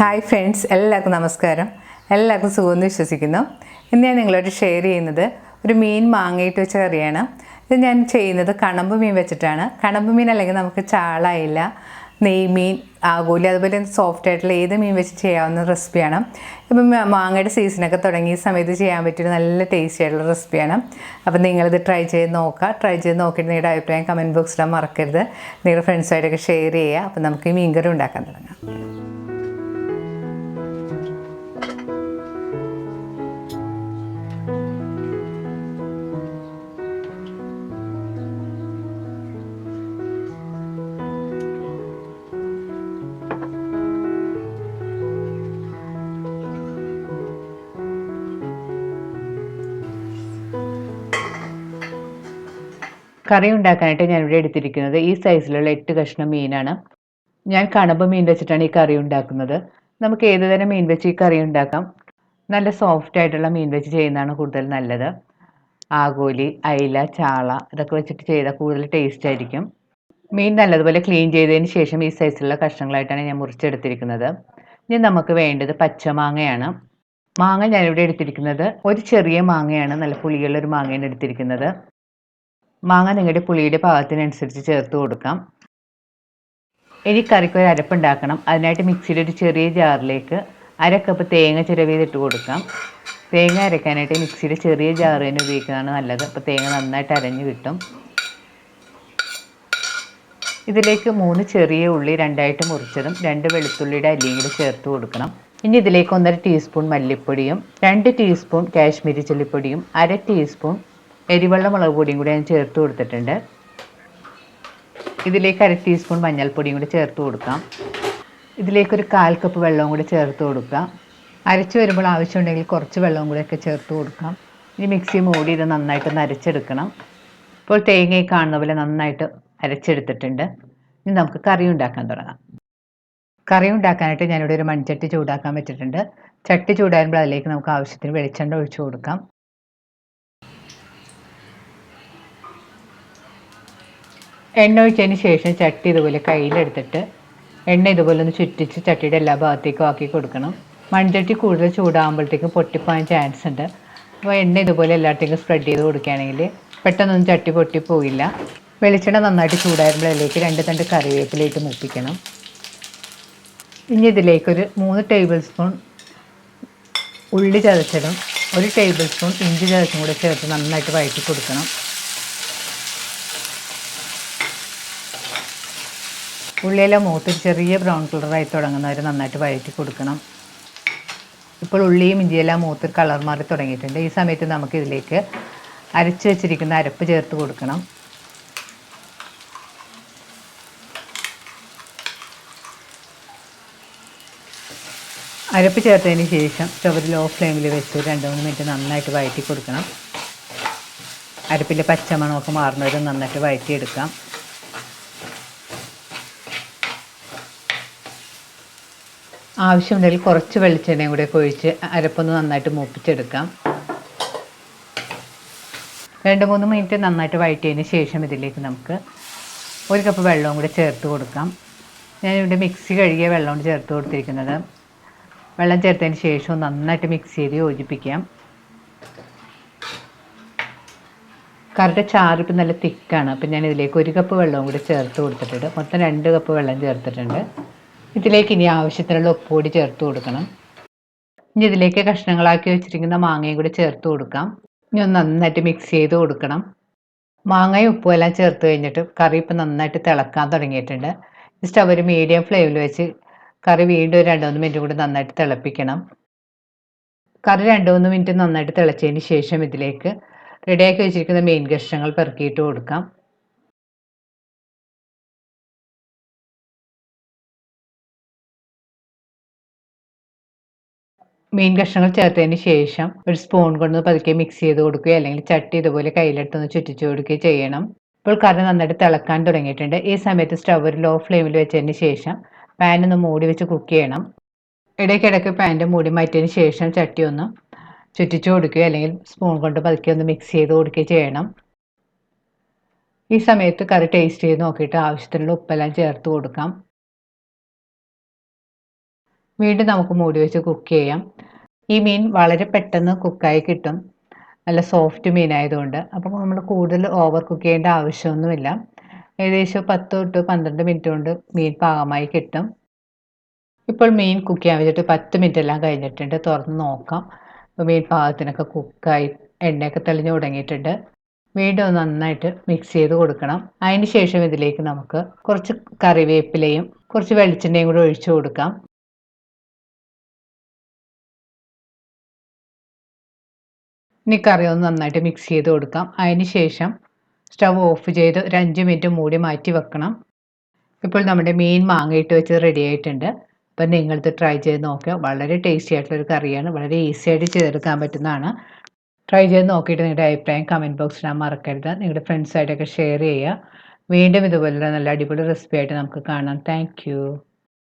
Hi friends, എല്ലാവർക്കും നമസ്കാരം. എല്ലാവർക്കും സുഖമെന്ന് വിശ്വസിക്കുന്നു. ഇന്ന് ഞാൻ നിങ്ങളോട് ഷെയർ ചെയ്യുന്നത് ഒരു മീൻ മാങ്ങയിട്ട് വെച്ച കറിയാണ്. ഇത് ഞാൻ ചെയ്യുന്നത് കണമ്പ് മീൻ വെച്ചിട്ടാണ്. കണമ്പ് മീൻ അല്ലെങ്കിൽ നമുക്ക് ചാള, അയില, നെയ്മീൻ, ആകൂലി, അതുപോലെ സോഫ്റ്റ് ആയിട്ടുള്ള ഏത് മീൻ വെച്ച് ചെയ്യാവുന്ന റെസിപ്പിയാണ്. ഇപ്പം മാങ്ങയുടെ സീസണൊക്കെ തുടങ്ങിയ സമയത്ത് ചെയ്യാൻ പറ്റിയൊരു നല്ല ടേസ്റ്റി ആയിട്ടുള്ള റെസിപ്പിയാണ്. അപ്പം നിങ്ങളിത് ട്രൈ ചെയ്ത് നോക്കിയിട്ട് നിങ്ങളുടെ അഭിപ്രായം കമൻറ്റ് ബോക്സിൽ മറക്കരുത്. നിങ്ങളുടെ ഫ്രണ്ട്സായിട്ടൊക്കെ ഷെയർ ചെയ്യുക. അപ്പം നമുക്ക് ഈ മീൻകറി ഉണ്ടാക്കാൻ തുടങ്ങാം. കറി ഉണ്ടാക്കാനായിട്ട് ഞാനിവിടെ എടുത്തിരിക്കുന്നത് ഈ സൈസിലുള്ള 8 കഷ്ണം മീനാണ്. ഞാൻ കണമ്പ് മീൻ വെച്ചിട്ടാണ് ഈ കറി ഉണ്ടാക്കുന്നത്. നമുക്ക് ഏതുതരം മീൻ വെച്ച് ഈ കറി ഉണ്ടാക്കാം. നല്ല സോഫ്റ്റ് ആയിട്ടുള്ള മീൻ വെച്ച് ചെയ്യുന്നതാണ് കൂടുതൽ നല്ലത്. ആഗോലി, അയില, ചാള ഇതൊക്കെ വെച്ചിട്ട് ചെയ്താൽ കൂടുതൽ ടേസ്റ്റ് ആയിരിക്കും. മീൻ നല്ലതുപോലെ ക്ലീൻ ചെയ്തതിന് ശേഷം ഈ സൈസിലുള്ള കഷ്ണങ്ങളായിട്ടാണ് ഞാൻ മുറിച്ചെടുത്തിരിക്കുന്നത്. ഇനി നമുക്ക് വേണ്ടത് പച്ചമാങ്ങയാണ്. മാങ്ങ ഞാനിവിടെ എടുത്തിരിക്കുന്നത് ഒരു ചെറിയ മാങ്ങയാണ്. നല്ല പുളിയുള്ള ഒരു മാങ്ങയാണ് എടുത്തിരിക്കുന്നത്. മാങ്ങ നിങ്ങളുടെ പുളിയുടെ പാകത്തിനനുസരിച്ച് ചേർത്ത് കൊടുക്കാം. ഇനി കറിക്ക് ഒരു അരപ്പുണ്ടാക്കണം. അതിനായിട്ട് മിക്സിയുടെ ഒരു ചെറിയ ജാറിലേക്ക് 1/2 കപ്പ് തേങ്ങ ചിരവിയതിട്ട് കൊടുക്കാം. തേങ്ങ അരയ്ക്കാനായിട്ട് മിക്സിയുടെ ചെറിയ ജാർ തന്നെ ഉപയോഗിക്കുന്നതാണ് നല്ലത്. അപ്പോൾ തേങ്ങ നന്നായിട്ട് അരഞ്ഞു കിട്ടും. ഇതിലേക്ക് 3 ചെറിയ ഉള്ളി 2ആയിട്ട് മുറിച്ചതും 2 വെളുത്തുള്ളിയുടെ അല്ലിയും കൂടി ചേർത്ത് കൊടുക്കണം. ഇനി ഇതിലേക്ക് 1/2 ടീസ്പൂൺ മല്ലിപ്പൊടിയും 2 ടീസ്പൂൺ കാശ്മീരി ചില്ലിപ്പൊടിയും 1/2 ടീസ്പൂൺ എരിവെള്ള മുളക് പൊടിയും കൂടി ഞാൻ ചേർത്ത് കൊടുത്തിട്ടുണ്ട്. ഇതിലേക്ക് 1/2 ടീസ്പൂൺ മഞ്ഞൾപ്പൊടിയും കൂടി ചേർത്ത് കൊടുക്കാം. ഇതിലേക്കൊരു 1/4 കപ്പ് വെള്ളവും കൂടി ചേർത്ത് കൊടുക്കാം. അരച്ച് വരുമ്പോൾ ആവശ്യമുണ്ടെങ്കിൽ കുറച്ച് വെള്ളവും കൂടിയൊക്കെ ചേർത്ത് കൊടുക്കാം. ഇനി മിക്സി മൂടി ഇത് നന്നായിട്ടൊന്ന് അരച്ചെടുക്കണം. ഇപ്പോൾ തേങ്ങയെ കാണുന്ന പോലെ നന്നായിട്ട് അരച്ചെടുത്തിട്ടുണ്ട്. ഇനി നമുക്ക് കറി ഉണ്ടാക്കാൻ തുടങ്ങാം. കറി ഉണ്ടാക്കാനായിട്ട് ഞാനിവിടെ ഒരു മൺചട്ടി ചൂടാക്കാൻ വെച്ചിട്ടുണ്ട്. ചട്ടി ചൂടാകുമ്പോൾ അതിലേക്ക് നമുക്ക് ആവശ്യത്തിന് വെളിച്ചെണ്ണ ഒഴിച്ചു കൊടുക്കാം. എണ്ണ ഒഴിച്ചതിന് ശേഷം ചട്ടി ഇതുപോലെ കയ്യിലെടുത്തിട്ട് എണ്ണ ഇതുപോലെ ഒന്ന് ചുറ്റിച്ച് ചട്ടിയുടെ എല്ലാ ഭാഗത്തേക്കും ആക്കി കൊടുക്കണം. മൺചട്ടി കൂടുതൽ ചൂടാകുമ്പോഴത്തേക്കും പൊട്ടിപ്പോകാൻ ചാൻസ് ഉണ്ട്. അപ്പോൾ എണ്ണ ഇതുപോലെ എല്ലായിടത്തേക്കും സ്പ്രെഡ് ചെയ്ത് കൊടുക്കുകയാണെങ്കിൽ പെട്ടെന്നൊന്നും ചട്ടി പൊട്ടിപ്പോയില്ല. വെളിച്ചെണ്ണ നന്നായിട്ട് ചൂടാകുമ്പോൾ അതിലേക്ക് 2 തണ്ട് കറിവേപ്പിലയിട്ട് മൂപ്പിക്കണം. ഇനി ഇതിലേക്കൊരു 3 ടേബിൾ സ്പൂൺ ഉള്ളി ചതച്ചതും 1 ടേബിൾ സ്പൂൺ ഇഞ്ചി ചതച്ചും കൂടെ ചേർത്ത് നന്നായിട്ട് വഴറ്റി കൊടുക്കണം. ഉള്ളിയെല്ലാം മൂത്ത് ചെറിയ ബ്രൗൺ കളറായി തുടങ്ങുന്നവരെ നന്നായിട്ട് വഴറ്റി കൊടുക്കണം. ഇപ്പോൾ ഉള്ളിയും ഇഞ്ചിയെല്ലാം മൂത്ത് കളർ മാറി തുടങ്ങിയിട്ടുണ്ട്. ഈ സമയത്ത് നമുക്ക് ഇതിലേക്ക് അരച്ച് വെച്ചിരിക്കുന്ന അരപ്പ് ചേർത്ത് കൊടുക്കണം. അരപ്പ് ചേർത്തതിന് ശേഷം സ്റ്റവ് ലോ ഫ്ലെയിമിൽ വെച്ച് 2-3 മിനിറ്റ് നന്നായിട്ട് വഴറ്റി കൊടുക്കണം. അരപ്പിൻ്റെ പച്ചമണമൊക്കെ മാറുന്നവരെ നന്നായിട്ട് വഴറ്റിയെടുക്കാം. ആവശ്യമുണ്ടെങ്കിൽ കുറച്ച് വെളിച്ചെണ്ണയും കൂടെ ഒഴിച്ച് അരപ്പൊന്ന് നന്നായിട്ട് മൂപ്പിച്ചെടുക്കാം. 2-3 മിനിറ്റ് നന്നായിട്ട് വഴറ്റിയതിന് ശേഷം ഇതിലേക്ക് നമുക്ക് 1 കപ്പ് വെള്ളവും കൂടെ ചേർത്ത് കൊടുക്കാം. ഞാനിവിടെ മിക്സി കഴുകിയ വെള്ളമാണ് ചേർത്ത് കൊടുത്തിരിക്കുന്നത്. വെള്ളം ചേർത്തതിന് ശേഷം നന്നായിട്ട് മിക്സ് ചെയ്ത് യോജിപ്പിക്കാം. കറിയുടെ ചാറിപ്പം നല്ല തിക്കാണ്. അപ്പം ഞാൻ ഇതിലേക്ക് 1 കപ്പ് വെള്ളവും കൂടി ചേർത്ത് കൊടുത്തിട്ടുണ്ട്. മൊത്തം 2 കപ്പ് വെള്ളം ചേർത്തിട്ടുണ്ട്. ഇതിലേക്ക് ഇനി ആവശ്യത്തിനുള്ള ഉപ്പുപൊടി ചേർത്ത് കൊടുക്കണം. ഇനി ഇതിലേക്ക് കഷ്ണങ്ങളാക്കി വെച്ചിരിക്കുന്ന മാങ്ങയും കൂടി ചേർത്ത് കൊടുക്കാം. ഇനി ഒന്ന് നന്നായിട്ട് മിക്സ് ചെയ്ത് കൊടുക്കണം. മാങ്ങയും ഉപ്പും എല്ലാം ചേർത്ത് കഴിഞ്ഞിട്ട് കറി ഇപ്പം നന്നായിട്ട് തിളക്കാൻ തുടങ്ങിയിട്ടുണ്ട്. സ്റ്റവ് ഒരു മീഡിയം ഫ്ലെയിമിൽ വെച്ച് കറി വീണ്ടും 2-3 മിനിറ്റ് കൂടി നന്നായിട്ട് തിളപ്പിക്കണം. കറി 2-3 മിനിറ്റ് നന്നായിട്ട് തിളച്ചതിന് ശേഷം ഇതിലേക്ക് റെഡിയാക്കി വെച്ചിരിക്കുന്ന മീൻ കഷ്ണങ്ങൾ പെറുക്കിയിട്ട് കൊടുക്കാം. മീൻ കഷ്ണങ്ങൾ ചേർത്തതിന് ശേഷം ഒരു സ്പൂൺ കൊണ്ട് പതുക്കെ മിക്സ് ചെയ്ത് കൊടുക്കുകയോ അല്ലെങ്കിൽ ചട്ടി ഇതുപോലെ കയ്യിലെടുത്തൊന്ന് ചുറ്റിച്ചു കൊടുക്കുകയോ ചെയ്യണം. ഇപ്പോൾ കറി നന്നായിട്ട് തിളക്കാൻ തുടങ്ങിയിട്ടുണ്ട്. ഈ സമയത്ത് സ്റ്റവ് ഒരു ലോ ഫ്ലെയിമിൽ വെച്ചതിന് ശേഷം പാൻ ഒന്ന് മൂടി വെച്ച് കുക്ക് ചെയ്യണം. ഇടയ്ക്കിടയ്ക്ക് പാൻ്റെ മൂടി മാറ്റിയതിന് ശേഷം ചട്ടി ഒന്ന് ചുറ്റിച്ചു കൊടുക്കുകയോ അല്ലെങ്കിൽ സ്പൂൺ കൊണ്ട് പതുക്കെ ഒന്ന് മിക്സ് ചെയ്ത് കൊടുക്കുകയോ ചെയ്യണം. ഈ സമയത്ത് കറി ടേസ്റ്റ് ചെയ്ത് നോക്കിയിട്ട് ആവശ്യത്തിനുള്ള ഉപ്പെല്ലാം ചേർത്ത് കൊടുക്കാം. വീണ്ടും നമുക്ക് മൂടി വെച്ച് കുക്ക് ചെയ്യാം. ഈ മീൻ വളരെ പെട്ടെന്ന് കുക്കായി കിട്ടും. നല്ല സോഫ്റ്റ് മീനായതുകൊണ്ട്. അപ്പം നമ്മൾ കൂടുതൽ ഓവർ കുക്ക് ചെയ്യേണ്ട ആവശ്യമൊന്നുമില്ല. ഏകദേശം 10 തൊട്ട് 12 മിനിറ്റ് കൊണ്ട് മീൻ പാകമായി കിട്ടും. ഇപ്പോൾ മീൻ കുക്ക് ചെയ്യാൻ വെച്ചിട്ട് 10 മിനിറ്റ് എല്ലാം കഴിഞ്ഞിട്ടുണ്ട്. തുറന്ന് നോക്കാം. അപ്പോൾ മീൻ പാകത്തിനൊക്കെ കുക്കായി എണ്ണയൊക്കെ തെളിഞ്ഞു തുടങ്ങിയിട്ടുണ്ട്. വീണ്ടും ഒന്ന് നന്നായിട്ട് മിക്സ് ചെയ്ത് കൊടുക്കണം. അതിന് ശേഷം ഇതിലേക്ക് നമുക്ക് കുറച്ച് കറിവേപ്പിലയും കുറച്ച് വെളിച്ചെണ്ണയും കൂടി ഒഴിച്ചു കൊടുക്കാം. ഇനി കറി ഒന്ന് നന്നായിട്ട് മിക്സ് ചെയ്ത് കൊടുക്കാം. അതിന് ശേഷം സ്റ്റവ് ഓഫ് ചെയ്ത് ഒരു 5 മിനിറ്റ് മൂടി മാറ്റി വെക്കണം. ഇപ്പോൾ നമ്മുടെ മീൻ മാങ്ങ ഇട്ട് വെച്ചത് റെഡി ആയിട്ടുണ്ട്. അപ്പം നിങ്ങളിത് ട്രൈ ചെയ്ത് നോക്കുക. വളരെ ടേസ്റ്റി ആയിട്ടുള്ളൊരു കറിയാണ്. വളരെ ഈസി ആയിട്ട് ചെയ്തെടുക്കാൻ പറ്റുന്നതാണ്. ട്രൈ ചെയ്ത് നോക്കിയിട്ട് നിങ്ങളുടെ അഭിപ്രായം കമൻറ്റ് ബോക്സിൽ ഇടാൻ മറക്കരുത്. നിങ്ങളുടെ ഫ്രണ്ട്സായിട്ടൊക്കെ ഷെയർ ചെയ്യുക. വീണ്ടും ഇതുപോലുള്ള നല്ല അടിപൊളി റെസിപ്പി ആയിട്ട് നമുക്ക് കാണാം. Thank you.